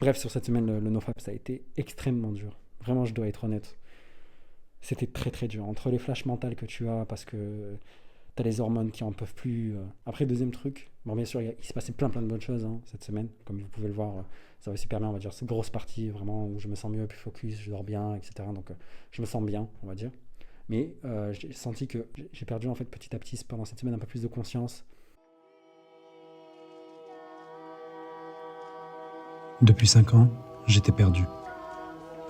Bref, sur cette semaine, le nofap, ça a été extrêmement dur. Vraiment, je dois être honnête. C'était très très dur. Entre les flashs mentales que tu as, parce que t'as les hormones qui en peuvent plus. Après, deuxième truc, bon, bien sûr, il s'est passé plein de bonnes choses hein, cette semaine. Comme vous pouvez le voir, ça va super bien, on va dire. C'est une grosse partie vraiment où je me sens mieux, plus focus, je dors bien, etc. Donc, je me sens bien, on va dire. Mais j'ai senti que j'ai perdu en fait petit à petit pendant cette semaine un peu plus de conscience. Depuis 5 ans, j'étais perdu,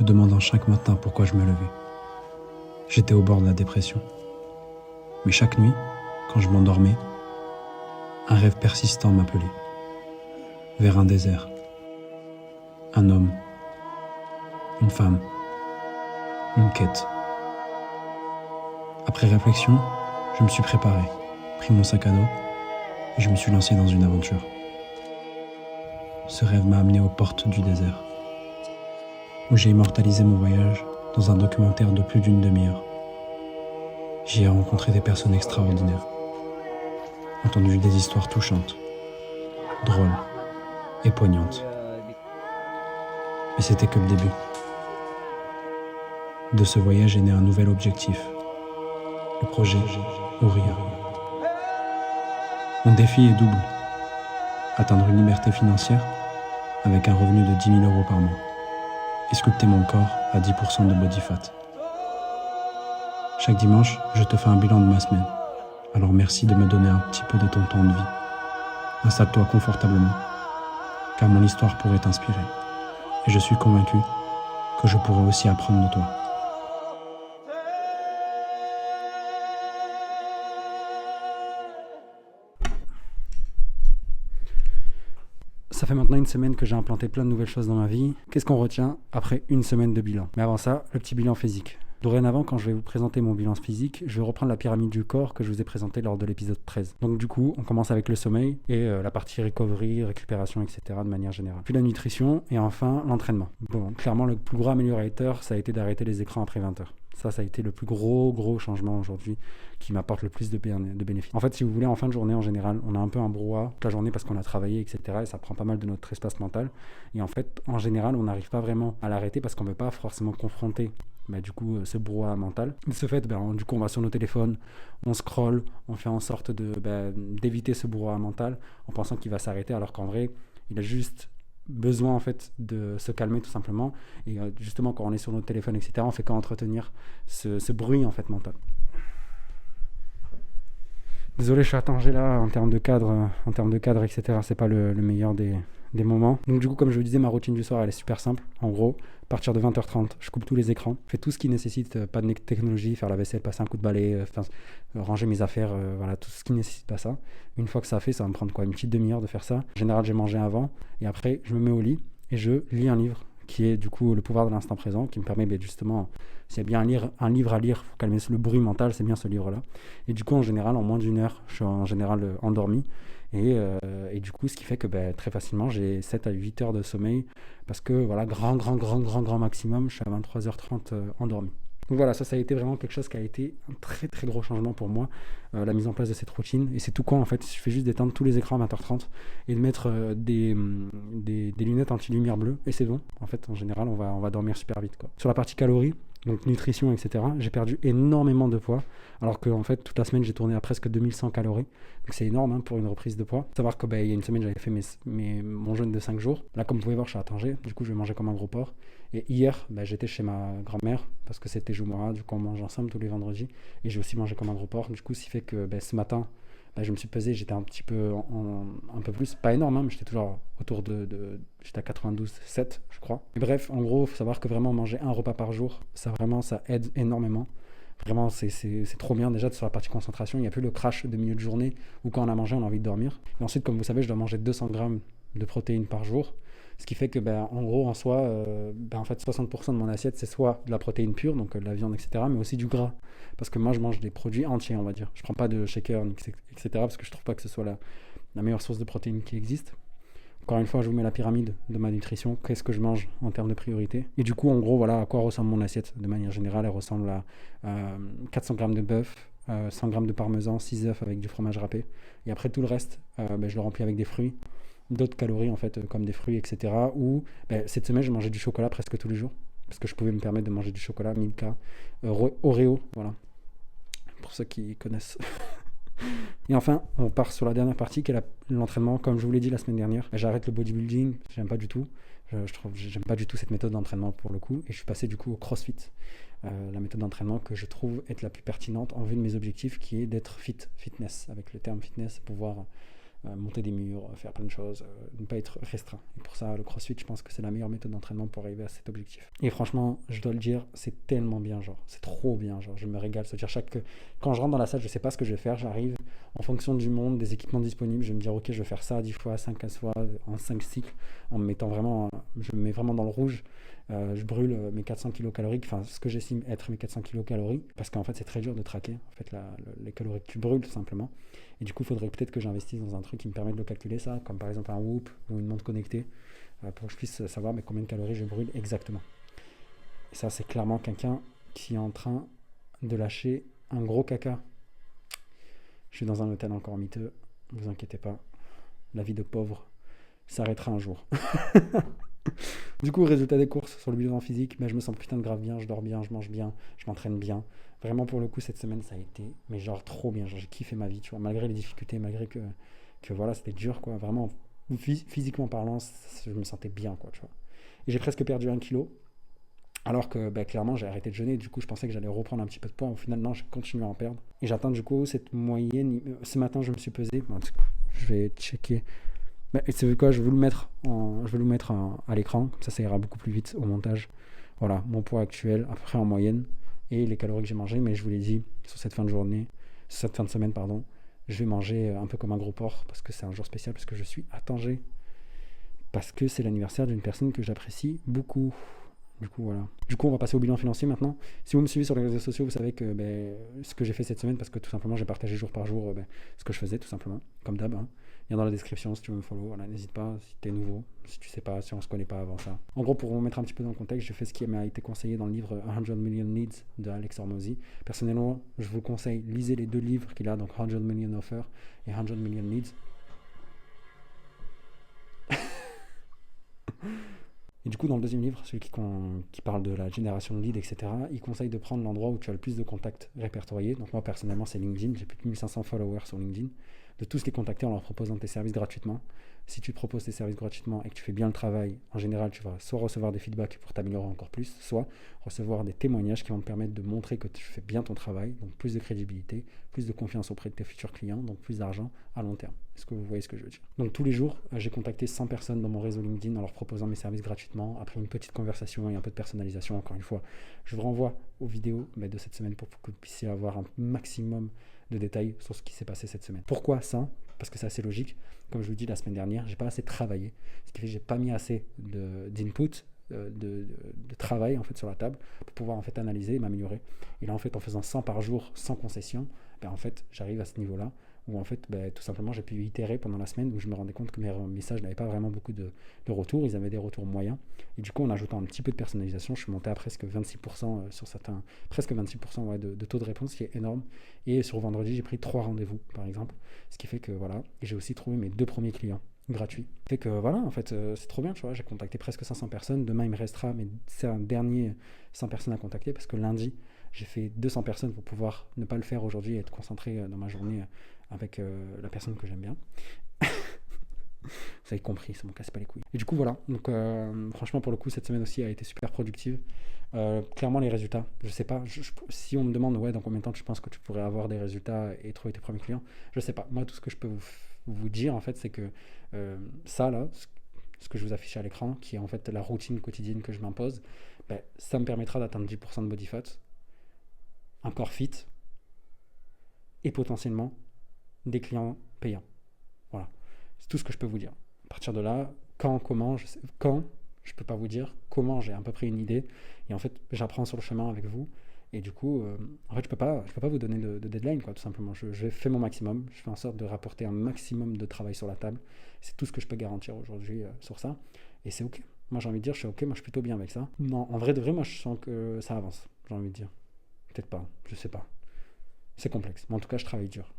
me demandant chaque matin pourquoi je me levais. J'étais au bord de la dépression. Mais chaque nuit, quand je m'endormais, un rêve persistant m'appelait, vers un désert. Un homme, une femme, une quête. Après réflexion, je me suis préparé, pris mon sac à dos et je me suis lancé dans une aventure. Ce rêve m'a amené aux portes du désert, où j'ai immortalisé mon voyage dans un documentaire de plus d'une demi-heure. J'y ai rencontré des personnes extraordinaires, entendu des histoires touchantes, drôles et poignantes. Mais c'était que le début. De ce voyage est né un nouvel objectif, le projet Ouria. Mon défi est double, atteindre une liberté financière avec un revenu de 10 000 euros par mois et sculpter mon corps à 10% de body fat. Chaque dimanche, je te fais un bilan de ma semaine. Alors merci de me donner un petit peu de ton temps de vie. Installe-toi confortablement, car mon histoire pourrait t'inspirer. Et je suis convaincu que je pourrais aussi apprendre de toi. Ça fait maintenant une semaine que j'ai implanté plein de nouvelles choses dans ma vie. Qu'est-ce qu'on retient après une semaine de bilan? Mais avant ça, le petit bilan physique. Dorénavant, quand je vais vous présenter mon bilan physique, je vais reprendre la pyramide du corps que je vous ai présentée lors de l'épisode 13. Donc du coup, on commence avec le sommeil et la partie recovery, récupération, etc. de manière générale. Puis la nutrition et enfin l'entraînement. Bon, clairement, le plus gros améliorateur, ça a été d'arrêter les écrans après 20 heures. Ça a été le plus gros changement aujourd'hui qui m'apporte le plus de bénéfices. En fait, si vous voulez, en fin de journée, en général, on a un peu un brouhaha toute la journée parce qu'on a travaillé, etc. Et ça prend pas mal de notre espace mental. Et en fait, en général, on n'arrive pas vraiment à l'arrêter parce qu'on ne peut pas forcément confronter du coup, ce brouhaha mental. De ce fait, du coup, on va sur nos téléphones, on scrolle, on fait en sorte d'éviter ce brouhaha mental en pensant qu'il va s'arrêter alors qu'en vrai, il a juste besoin en fait de se calmer tout simplement et justement quand on est sur notre téléphone etc on fait qu'entretenir ce bruit en fait mental. Désolé, je suis attangé là en termes de cadre etc, c'est pas le meilleur des moments. Donc du coup, comme je vous disais, ma routine du soir elle est super simple. En gros, à partir de 20h30 je coupe tous les écrans, je fais tout ce qui nécessite pas de technologie, faire la vaisselle, passer un coup de balai, ranger mes affaires, voilà, tout ce qui nécessite pas ça. Une fois que ça fait, ça va me prendre une petite demi-heure de faire ça. En général, j'ai mangé avant et après je me mets au lit et je lis un livre qui est du coup Le pouvoir de l'instant présent, qui me permet justement, s'il y a bien un livre à lire pour calmer le bruit mental, c'est bien ce livre-là. Et du coup, en général, en moins d'une heure, je suis en général endormi. Et du coup, ce qui fait que très facilement, j'ai 7 à 8 heures de sommeil parce que voilà, grand maximum, je suis à 23h30 endormi. Donc voilà, ça a été vraiment quelque chose qui a été un très gros changement pour moi, la mise en place de cette routine. Et c'est tout con en fait, il suffit juste d'éteindre tous les écrans à 20h30 et de mettre des lunettes anti-lumière bleue et c'est bon. En fait, en général, on va dormir super vite, quoi. Sur la partie calories, donc nutrition, etc., j'ai perdu énormément de poids, alors que en fait, toute la semaine, j'ai tourné à presque 2100 calories. Donc c'est énorme hein, pour une reprise de poids. Faut savoir que il y a une semaine, j'avais fait mon jeûne de 5 jours. Là, comme vous pouvez voir, je suis à Tanger, du coup, je vais manger comme un gros porc. Et hier, j'étais chez ma grand-mère parce que c'était Joumoura, du coup, on mange ensemble tous les vendredis. Et j'ai aussi mangé comme un gros porc. Du coup, ce qui fait que ce matin, je me suis pesé, j'étais un petit peu un peu plus, pas énorme, hein, mais j'étais toujours autour j'étais à 92,7 je crois. Et bref, en gros, il faut savoir que vraiment manger un repas par jour, ça aide énormément. Vraiment, c'est trop bien déjà sur la partie concentration. Il n'y a plus le crash de milieu de journée où quand on a mangé, on a envie de dormir. Et ensuite, comme vous savez, je dois manger 200 grammes de protéines par jour. Ce qui fait que, en gros, en soi, en fait, 60% de mon assiette, c'est soit de la protéine pure, donc de la viande, etc., mais aussi du gras. Parce que moi, je mange des produits entiers, on va dire. Je prends pas de shaker, etc., parce que je trouve pas que ce soit la meilleure source de protéines qui existe. Encore une fois, je vous mets la pyramide de ma nutrition. Qu'est-ce que je mange en termes de priorité? Et du coup, en gros, voilà à quoi ressemble mon assiette. De manière générale, elle ressemble à 400 grammes de bœuf, 100 grammes de parmesan, 6 œufs avec du fromage râpé. Et après, tout le reste, je le remplis avec des fruits. d'autres calories en fait, comme des fruits, etc. Ou cette semaine, je mangeais du chocolat presque tous les jours parce que je pouvais me permettre de manger du chocolat Milka, Oreo, voilà, pour ceux qui connaissent. Et enfin, on part sur la dernière partie qui est l'entraînement. Comme je vous l'ai dit la semaine dernière, j'arrête le bodybuilding, j'aime pas du tout. J'aime pas du tout cette méthode d'entraînement pour le coup. Et je suis passé du coup au CrossFit, la méthode d'entraînement que je trouve être la plus pertinente en vue de mes objectifs, qui est d'être fitness. Avec le terme fitness, pouvoir monter des murs, faire plein de choses, ne pas être restreint. Et pour ça, le CrossFit, je pense que c'est la meilleure méthode d'entraînement pour arriver à cet objectif. Et franchement, je dois le dire, c'est tellement bien, genre, c'est trop bien, genre, je me régale. C'est-à-dire quand je rentre dans la salle, je sais pas ce que je vais faire, j'arrive en fonction du monde, des équipements disponibles, je vais me dire, ok, je vais faire ça 10 fois, 5 fois, en 5 cycles, en me mettant vraiment, je me mets vraiment dans le rouge. Je brûle mes 400 kilocalories, enfin ce que j'estime être mes 400 kilocalories, parce qu'en fait c'est très dur de traquer en fait, les calories que tu brûles tout simplement. Et du coup il faudrait peut-être que j'investisse dans un truc qui me permet de le calculer ça, comme par exemple un Whoop ou une montre connectée, pour que je puisse savoir combien de calories je brûle exactement. Et ça c'est clairement quelqu'un qui est en train de lâcher un gros caca. Je suis dans un hôtel encore miteux, ne vous inquiétez pas, la vie de pauvre s'arrêtera un jour. Du coup, résultat des courses sur le bilan physique, je me sens putain de grave bien, je dors bien, je mange bien, je m'entraîne bien. Vraiment, pour le coup, cette semaine, ça a été, mais genre trop bien. Genre, j'ai kiffé ma vie, tu vois, malgré les difficultés, malgré que voilà, c'était dur, quoi. Vraiment, physiquement parlant, je me sentais bien, quoi, tu vois. Et j'ai presque perdu 1 kilo, alors que clairement, j'ai arrêté de jeûner. Du coup, je pensais que j'allais reprendre un petit peu de poids. Finalement, j'ai continué à en perdre. Et j'atteins du coup cette moyenne. Ce matin, je me suis pesé. Bon, du coup, je vais checker. C'est quoi, je vais vous le mettre, à l'écran, comme ça ira beaucoup plus vite au montage. Voilà, mon poids actuel, à peu près en moyenne, et les calories que j'ai mangées. Mais je vous l'ai dit, sur cette fin de semaine, pardon, je vais manger un peu comme un gros porc, parce que c'est un jour spécial, parce que je suis à Tanger, parce que c'est l'anniversaire d'une personne que j'apprécie beaucoup. Du coup, voilà. Du coup, on va passer au bilan financier maintenant. Si vous me suivez sur les réseaux sociaux, vous savez que ce que j'ai fait cette semaine, parce que tout simplement, j'ai partagé jour par jour ce que je faisais, tout simplement, comme d'hab. Hein. Il y a dans la description si tu veux me follow. Voilà, n'hésite pas si tu es nouveau, si tu sais pas, si on se connaît pas avant ça. En gros, pour vous mettre un petit peu dans le contexte, j'ai fait ce qui m'a été conseillé dans le livre 100 Million Needs de Alex Hormozy. Personnellement, je vous conseille, lisez les deux livres qu'il a, donc 100 Million Offers et 100 Million Needs. Et du coup, dans le deuxième livre, celui qui parle de la génération de leads, etc., il conseille de prendre l'endroit où tu as le plus de contacts répertoriés. Donc moi, personnellement, c'est LinkedIn. J'ai plus de 1500 followers sur LinkedIn. De tous les contacter en leur proposant tes services gratuitement. Si tu te proposes tes services gratuitement et que tu fais bien le travail, en général, tu vas soit recevoir des feedbacks pour t'améliorer encore plus, soit recevoir des témoignages qui vont te permettre de montrer que tu fais bien ton travail, donc plus de crédibilité, plus de confiance auprès de tes futurs clients, donc plus d'argent à long terme. Est-ce que vous voyez ce que je veux dire? Donc tous les jours, j'ai contacté 100 personnes dans mon réseau LinkedIn en leur proposant mes services gratuitement, après une petite conversation et un peu de personnalisation. Encore une fois, je vous renvoie aux vidéos de cette semaine pour que vous puissiez avoir un maximum de détails sur ce qui s'est passé cette semaine. Pourquoi ça? Parce que c'est assez logique. Comme je vous dis la semaine dernière, j'ai pas assez travaillé, ce qui fait que j'ai pas mis assez d'input, de travail en fait sur la table pour pouvoir en fait analyser et m'améliorer. Et là en fait en faisant 100 par jour sans concession, en fait j'arrive à ce niveau-là où en fait tout simplement j'ai pu itérer pendant la semaine où je me rendais compte que mes messages n'avaient pas vraiment beaucoup de retours, ils avaient des retours moyens. Et du coup en ajoutant un petit peu de personnalisation, je suis monté à presque 26% sur certains, presque 26% de taux de réponse, ce qui est énorme. Et sur vendredi j'ai pris 3 rendez-vous par exemple, ce qui fait que voilà, et j'ai aussi trouvé mes 2 premiers clients gratuit. Fait que voilà, en fait, c'est trop bien, tu vois, j'ai contacté presque 500 personnes. Demain, il me restera c'est un dernier 100 personnes à contacter parce que lundi, j'ai fait 200 personnes pour pouvoir ne pas le faire aujourd'hui et être concentré dans ma journée avec la personne que j'aime bien. Vous avez compris, ça m'en casse pas les couilles. Et du coup, voilà. Donc, franchement, pour le coup, cette semaine aussi a été super productive. Clairement, les résultats, je sais pas. Si on me demande, ouais, dans combien de temps tu penses que tu pourrais avoir des résultats et trouver tes premiers clients, je sais pas. Moi, tout ce que je peux vous dire, en fait, c'est que ça, là, ce que je vous affiche à l'écran, qui est en fait la routine quotidienne que je m'impose, ça me permettra d'atteindre 10% de body fat, un corps fit et potentiellement des clients payants. Voilà. C'est tout ce que je peux vous dire. À partir de là, comment, je peux pas vous dire. Comment, j'ai à peu près une idée. Et en fait, j'apprends sur le chemin avec vous. Et du coup, en fait, je peux pas vous donner de deadline, quoi, tout simplement. Je fais mon maximum. Je fais en sorte de rapporter un maximum de travail sur la table. C'est tout ce que je peux garantir aujourd'hui sur ça. Et c'est OK. Moi, j'ai envie de dire, je suis OK. Moi, je suis plutôt bien avec ça. Non, en vrai de vrai, moi, je sens que ça avance. J'ai envie de dire. Peut-être pas. Je sais pas. C'est complexe. Mais en tout cas, je travaille dur.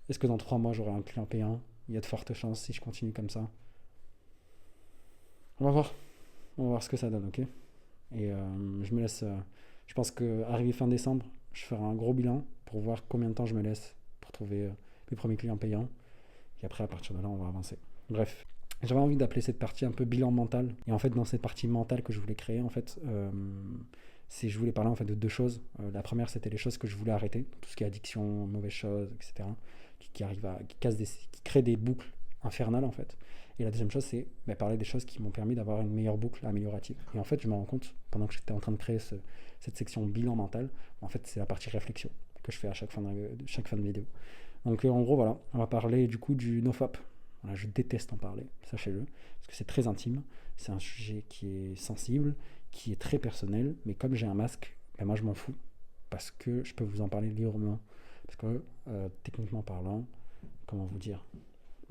Est-ce que dans 3 mois, j'aurai un client payant? Il y a de fortes chances si je continue comme ça. On va voir. On va voir ce que ça donne, ok? Et je me laisse. Je pense qu'arrivé fin décembre, je ferai un gros bilan pour voir combien de temps je me laisse pour trouver mes premiers clients payants. Et après, à partir de là, on va avancer. Bref, j'avais envie d'appeler cette partie un peu bilan mental. Et en fait, dans cette partie mentale que je voulais créer, en fait, je voulais parler en fait de deux choses. La première, c'était les choses que je voulais arrêter, tout ce qui est addiction, mauvaises choses, etc. Qui créent des boucles infernales en fait. Et la deuxième chose, c'est parler des choses qui m'ont permis d'avoir une meilleure boucle améliorative. Et en fait, je me rends compte, pendant que j'étais en train de créer cette section bilan mental, en fait, c'est la partie réflexion que je fais à chaque fin de vidéo. Donc en gros, voilà, on va parler du coup du nofap. Voilà, je déteste en parler, sachez-le, parce que c'est très intime, c'est un sujet qui est sensible, qui est très personnel, mais comme j'ai un masque, moi je m'en fous, parce que je peux vous en parler librement. Parce que techniquement parlant, comment vous dire,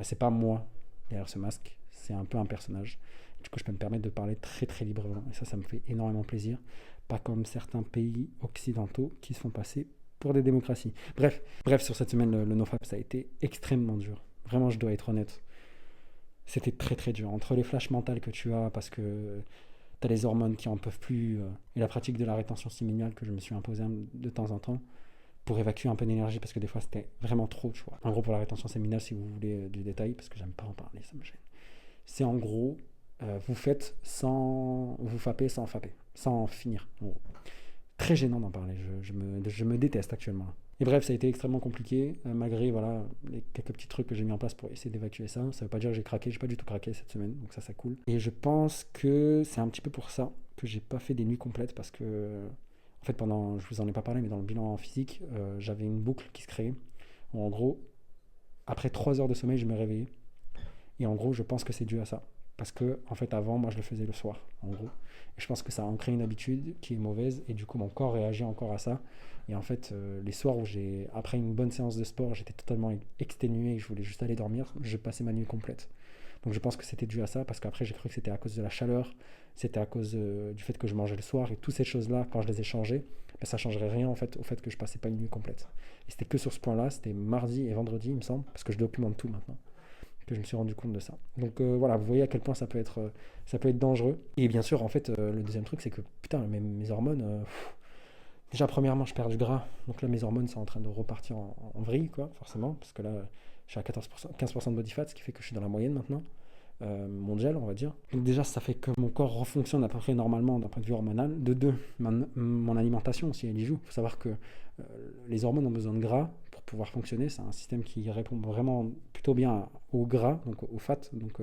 c'est pas moi derrière ce masque, c'est un peu un personnage. Du coup, je peux me permettre de parler très très librement, et ça me fait énormément plaisir. Pas comme certains pays occidentaux qui se font passer pour des démocraties. Bref, sur cette semaine, le nofap, ça a été extrêmement dur. Vraiment, je dois être honnête. C'était très très dur. Entre les flashs mentales que tu as, parce que tu as les hormones qui en peuvent plus, et la pratique de la rétention séminale que je me suis imposée de temps en temps, pour évacuer un peu d'énergie, parce que des fois c'était vraiment trop, tu vois. En gros, pour la rétention séminale, si vous voulez du détail, parce que j'aime pas en parler, ça me gêne. C'est en gros, vous faites sans vous fapper, sans fapper, sans finir. En gros. Très gênant d'en parler, je me déteste actuellement. Et bref, ça a été extrêmement compliqué, malgré voilà, les quelques petits trucs que j'ai mis en place pour essayer d'évacuer ça. Ça veut pas dire que j'ai craqué, j'ai pas du tout craqué cette semaine, donc ça coule. Et je pense que c'est un petit peu pour ça que j'ai pas fait des nuits complètes, parce que en fait, je vous en ai pas parlé, mais dans le bilan physique, j'avais une boucle qui se créait. Où en gros, après 3 heures de sommeil, je me réveillais. Et en gros, je pense que c'est dû à ça. Parce que, en fait, avant, moi, je le faisais le soir, en gros. Et je pense que ça a ancré une habitude qui est mauvaise. Et du coup, mon corps réagit encore à ça. Et en fait, les soirs où après une bonne séance de sport, j'étais totalement exténué et que je voulais juste aller dormir, je passais ma nuit complète. Donc je pense que c'était dû à ça, parce qu'après, j'ai cru que c'était à cause de la chaleur, c'était à cause du fait que je mangeais le soir. Et toutes ces choses-là, quand je les ai changées, ça changerait rien en fait, au fait que je passais pas une nuit complète. Et c'était que sur ce point-là, c'était mardi et vendredi, il me semble, parce que je documente tout maintenant, que je me suis rendu compte de ça. Donc voilà, vous voyez à quel point ça peut être dangereux. Et bien sûr, en fait, le deuxième truc, c'est que putain, mes hormones, déjà premièrement, je perds du gras, donc là mes hormones sont en train de repartir en vrille, quoi, forcément, parce que là, je suis à 15% de body fat, ce qui fait que je suis dans la moyenne maintenant, mondiale, on va dire. Donc déjà, ça fait que mon corps refonctionne à peu près normalement d'un point de vue hormonal. De deux, mon alimentation aussi, elle y joue. Il faut savoir que les hormones ont besoin de gras pour pouvoir fonctionner. C'est un système qui répond vraiment plutôt bien au gras, donc au fat, donc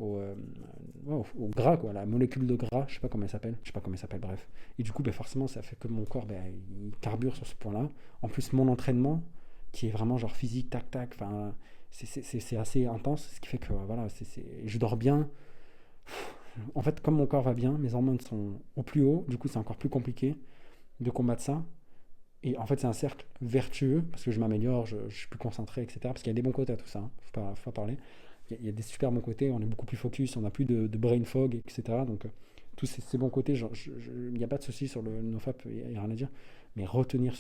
au gras, quoi, la molécule de gras, je sais pas comment elle s'appelle, bref. Et du coup, forcément, ça fait que mon corps, il carbure sur ce point-là. En plus, mon entraînement, qui est vraiment genre physique, tac, tac, enfin, c'est assez intense, ce qui fait que, voilà, je dors bien. En fait, comme mon corps va bien, mes hormones sont au plus haut, du coup, c'est encore plus compliqué de combattre ça. Et en fait, c'est un cercle vertueux, parce que je m'améliore, je suis plus concentré, etc. Parce qu'il y a des bons côtés à tout ça, hein, faut pas parler. Il y a des super bons côtés, on est beaucoup plus focus, on n'a plus de brain fog, etc. Donc, tous ces bons côtés, il n'y a pas de souci sur le nofap, il n'y a rien à dire. Mais retenir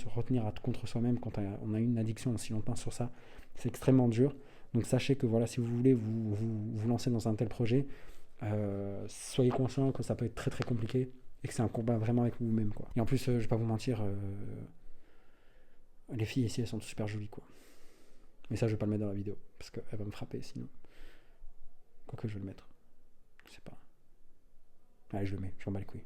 contre soi-même quand on a une addiction aussi longtemps sur ça, c'est extrêmement dur. Donc sachez que voilà, si vous voulez vous lancer dans un tel projet, soyez conscient que ça peut être très très compliqué et que c'est un combat vraiment avec vous-même, quoi. Et en plus, je vais pas vous mentir, les filles ici, elles sont super jolies, quoi. Mais ça, je vais pas le mettre dans la vidéo parce qu'elle va me frapper sinon. Quoique je vais le mettre, je sais pas. Allez, je le mets, je m'en bats les couilles.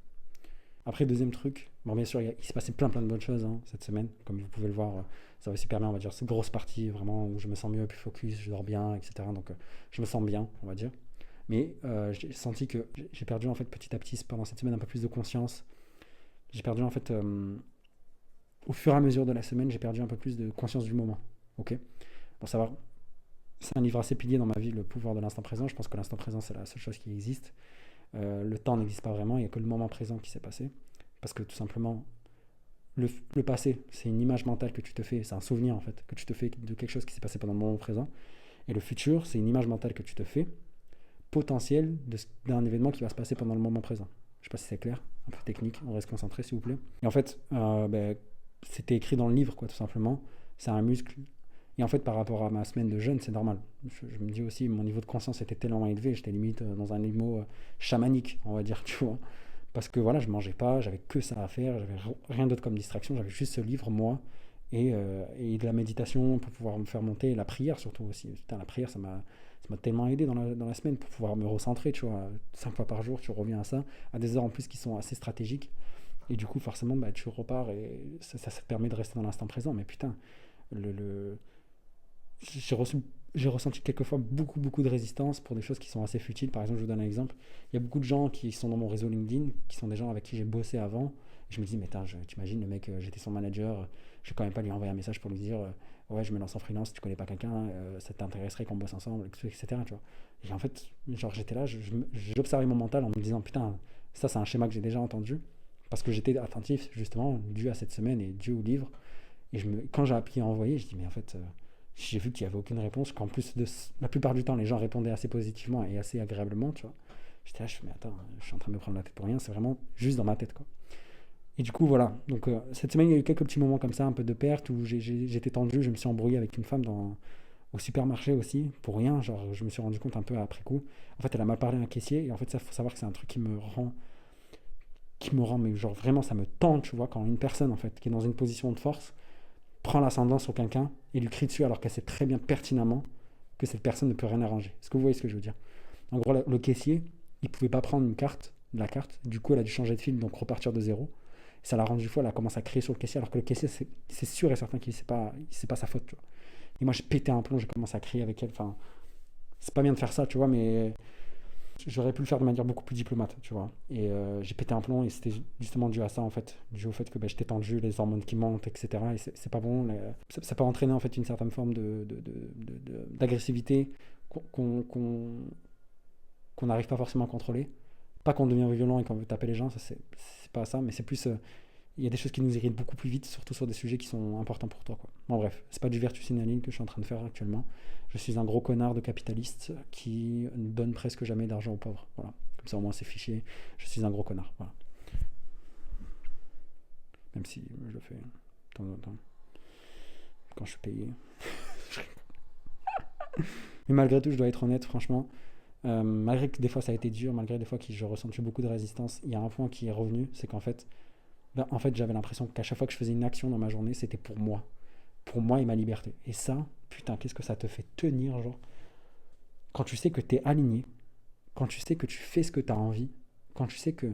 Après, deuxième truc, bon, bien sûr, il s'est passé plein de bonnes choses cette semaine. Comme vous pouvez le voir, ça va super bien, on va dire. C'est une grosse partie vraiment où je me sens mieux, plus focus, je dors bien, etc. Donc, je me sens bien, on va dire. Mais j'ai senti que j'ai perdu en fait petit à petit pendant cette semaine un peu plus de conscience. J'ai perdu en fait, au fur et à mesure de la semaine, j'ai perdu un peu plus de conscience du moment. Ok ? Pour savoir, c'est un livre assez pilier dans ma vie, le pouvoir de l'instant présent. Je pense que l'instant présent, c'est la seule chose qui existe. Le temps n'existe pas vraiment, il n'y a que le moment présent qui s'est passé. Parce que tout simplement, le passé, c'est une image mentale que tu te fais, c'est un souvenir en fait, que tu te fais de quelque chose qui s'est passé pendant le moment présent. Et le futur, c'est une image mentale que tu te fais, potentielle d'un événement qui va se passer pendant le moment présent. Je ne sais pas si c'est clair, un peu technique, on reste concentré s'il vous plaît. Et en fait, c'était écrit dans le livre, quoi, tout simplement. C'est un muscle Et en fait, par rapport à ma semaine de jeûne, c'est normal. Je me dis aussi, mon niveau de conscience était tellement élevé, j'étais limite dans un niveau chamanique, on va dire, tu vois. Parce que voilà, je mangeais pas, j'avais que ça à faire, j'avais rien d'autre comme distraction, j'avais juste ce livre, moi, et de la méditation pour pouvoir me faire monter, et la prière surtout aussi. Putain, la prière, ça m'a tellement aidé dans la semaine pour pouvoir me recentrer, tu vois. 5 fois par jour, tu reviens à ça, à des heures en plus qui sont assez stratégiques. Et du coup, forcément, bah, tu repars et ça te permet de rester dans l'instant présent. Mais putain, le, le- j'ai reçu, j'ai ressenti quelquefois beaucoup de résistance pour des choses qui sont assez futiles. Par exemple, je vous donne un exemple. Il y a beaucoup de gens qui sont dans mon réseau LinkedIn, qui sont des gens avec qui j'ai bossé avant. Et je me dis, mais t'imagines, le mec, j'étais son manager, je vais quand même pas lui envoyer un message pour lui dire, ouais, je me lance en freelance, tu connais pas quelqu'un, ça t'intéresserait qu'on bosse ensemble, etc. Tu vois. Et en fait, genre, j'étais là, j'observais mon mental en me disant, putain, ça, c'est un schéma que j'ai déjà entendu. Parce que j'étais attentif, justement, dû à cette semaine et dû au livre. Et quand j'ai appuyé à envoyer, je dis, mais en fait, j'ai vu qu'il n'y avait aucune réponse, qu'en plus, la plupart du temps, les gens répondaient assez positivement et assez agréablement, tu vois. J'étais là, je fais, mais attends, je suis en train de me prendre la tête pour rien, c'est vraiment juste dans ma tête, quoi. Et du coup, voilà. Donc, cette semaine, il y a eu quelques petits moments comme ça, un peu de perte, où j'étais tendu, je me suis embrouillé avec une femme au supermarché aussi, pour rien. Genre, je me suis rendu compte un peu après coup. En fait, elle a mal parlé à un caissier, et en fait, ça, faut savoir que c'est un truc qui me rend, mais genre vraiment, ça me tente, tu vois, quand une personne, en fait, qui est dans une position de force, prend l'ascendant sur quelqu'un et lui crie dessus alors qu'elle sait très bien pertinemment que cette personne ne peut rien arranger. Est-ce que vous voyez ce que je veux dire? En gros, le caissier, il pouvait pas prendre la carte, du coup, elle a dû changer de fil, donc repartir de zéro. Ça l'a rendu fou, elle a commencé à crier sur le caissier, alors que le caissier, c'est sûr et certain qu'il c'est pas sa faute, tu vois. Et moi, j'ai pété un plomb, j'ai commencé à crier avec elle. Enfin, c'est pas bien de faire ça, tu vois, mais j'aurais pu le faire de manière beaucoup plus diplomate, tu vois. Et j'ai pété un plomb et c'était justement dû à ça, en fait. Dû au fait que j'étais tendu, les hormones qui montent, etc. Et c'est pas bon. Ça peut entraîner, en fait, une certaine forme d'agressivité qu'on n'arrive pas forcément à contrôler. Pas qu'on devient violent et qu'on veut taper les gens, ça c'est pas ça, mais c'est plus. Il y a des choses qui nous irritent beaucoup plus vite, surtout sur des sujets qui sont importants pour toi, quoi. Bon, bref, c'est pas du vertu signaling que je suis en train de faire actuellement. Je suis un gros connard de capitaliste qui ne donne presque jamais d'argent aux pauvres. Voilà. Comme ça, au moins, c'est fiché. Je suis un gros connard. Voilà. Même si je le fais de temps en temps. Quand je suis payé. Mais malgré tout, je dois être honnête, franchement. Malgré que des fois ça a été dur, malgré des fois que je ressentais beaucoup de résistance, il y a un point qui est revenu, c'est qu'en fait, j'avais l'impression qu'à chaque fois que je faisais une action dans ma journée, c'était pour moi et ma liberté. Et ça, putain, qu'est-ce que ça te fait tenir, genre, quand tu sais que t'es aligné, quand tu sais que tu fais ce que t'as envie, quand tu sais que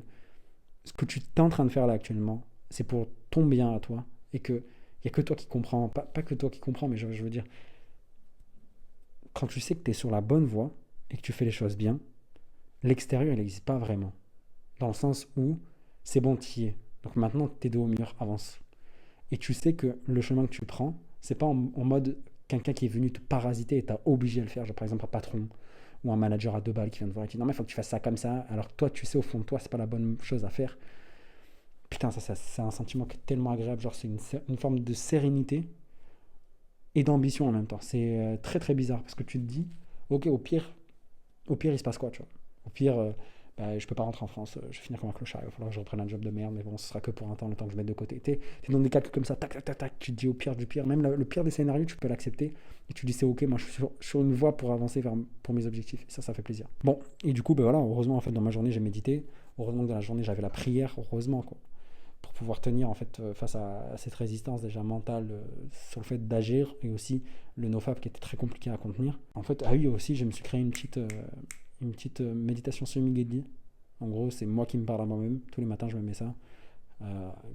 ce que tu es en train de faire là actuellement, c'est pour ton bien à toi, et que il y a que toi qui comprends, pas que toi qui comprends, mais je veux dire, quand tu sais que tu es sur la bonne voie et que tu fais les choses bien, l'extérieur, il n'existe pas vraiment. Dans le sens où c'est bon, t'y es. Donc maintenant, t'es dos au mur, avance. Et tu sais que le chemin que tu prends, c'est pas en mode quelqu'un qui est venu te parasiter et t'as obligé à le faire. Genre par exemple un patron ou un manager à 2 balles qui vient te voir et qui dit non mais il faut que tu fasses ça comme ça. Alors que toi, tu sais au fond de toi, c'est pas la bonne chose à faire. Putain, ça c'est un sentiment qui est tellement agréable. Genre c'est une forme de sérénité et d'ambition en même temps. C'est très bizarre parce que tu te dis, ok, au pire, il se passe quoi, tu vois. Au pire, je peux pas rentrer en France, je vais finir comme un clochard, il va falloir que je reprenne un job de merde, mais bon, ce sera que pour un temps, le temps que je mette de côté. T'es dans des calculs comme ça, tac, tac, tac, tac, tu te dis au pire du pire, même le pire des scénarios, tu peux l'accepter, et tu dis c'est ok, moi je suis sur une voie pour avancer pour mes objectifs, et ça fait plaisir. Bon, et du coup, voilà, heureusement, en fait, dans ma journée, j'ai médité, heureusement que dans la journée, j'avais la prière, heureusement, quoi, pour pouvoir tenir, en fait, face à cette résistance déjà mentale sur le fait d'agir, et aussi le nofap qui était très compliqué à contenir. En fait, oui, aussi, je me suis créé une petite méditation semi-guidée. En gros, c'est moi qui me parle à moi-même. Tous les matins, je me mets ça.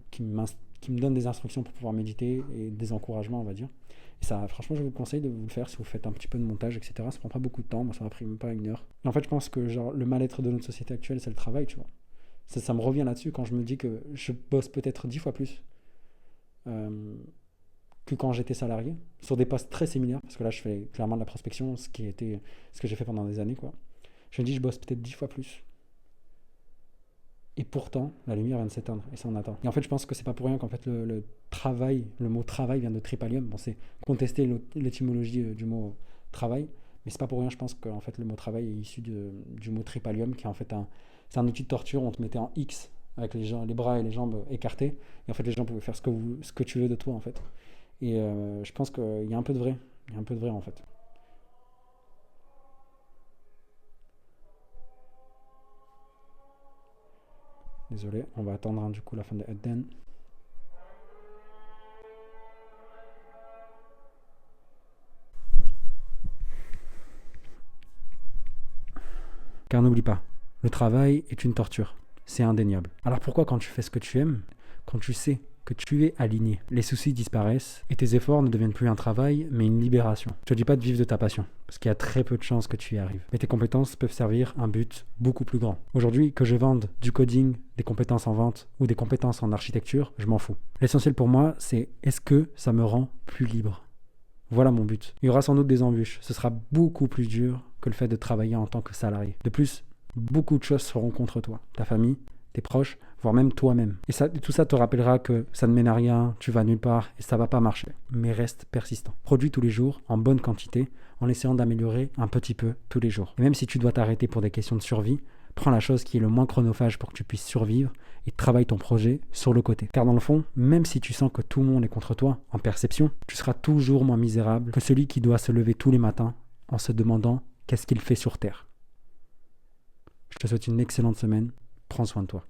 Qui me donne des instructions pour pouvoir méditer et des encouragements, on va dire. Et ça, franchement, je vous conseille de vous le faire si vous faites un petit peu de montage, etc. Ça prend pas beaucoup de temps. Moi, ça m'a pris même pas 1 heure. Et en fait, je pense que genre, le mal-être de notre société actuelle, c'est le travail, tu vois. Ça me revient là-dessus quand je me dis que je bosse peut-être 10 fois plus que quand j'étais salarié, sur des postes très similaires, parce que là, je fais clairement de la prospection, ce que j'ai fait pendant des années, quoi. Je me dis, je bosse peut-être 10 fois plus. Et pourtant, la lumière vient de s'éteindre, et ça on attend. Et en fait, je pense que c'est pas pour rien qu'en fait le mot travail vient de tripalium. Bon, c'est contester l'étymologie du mot travail, mais c'est pas pour rien, je pense qu'en fait le mot travail est issu du mot tripalium, qui est en fait c'est un outil de torture. On te mettait en X avec les bras et les jambes écartés, et en fait les gens pouvaient faire ce que tu veux de toi, en fait. Et je pense qu'il y a un peu de vrai Il y a un peu de vrai en fait. Désolé, on va attendre du coup la fin de Eden. Car n'oublie pas, le travail est une torture. C'est indéniable. Alors pourquoi quand tu fais ce que tu aimes, quand tu sais que tu es aligné, les soucis disparaissent et tes efforts ne deviennent plus un travail mais une libération. Je te dis pas de vivre de ta passion, parce qu'il y a très peu de chances que tu y arrives. Mais tes compétences peuvent servir un but beaucoup plus grand. Aujourd'hui, que je vende du coding, des compétences en vente ou des compétences en architecture, je m'en fous. L'essentiel pour moi, c'est est-ce que ça me rend plus libre ? Voilà mon but. Il y aura sans doute des embûches. Ce sera beaucoup plus dur que le fait de travailler en tant que salarié. De plus, beaucoup de choses seront contre toi. Ta famille, tes proches, voire même toi-même. Et tout ça te rappellera que ça ne mène à rien, tu vas nulle part et ça va pas marcher. Mais reste persistant. Produis tous les jours, en bonne quantité, en essayant d'améliorer un petit peu tous les jours. Et même si tu dois t'arrêter pour des questions de survie, prends la chose qui est le moins chronophage pour que tu puisses survivre et travaille ton projet sur le côté. Car dans le fond, même si tu sens que tout le monde est contre toi, en perception, tu seras toujours moins misérable que celui qui doit se lever tous les matins en se demandant qu'est-ce qu'il fait sur Terre. Je te souhaite une excellente semaine. Prends soin de toi.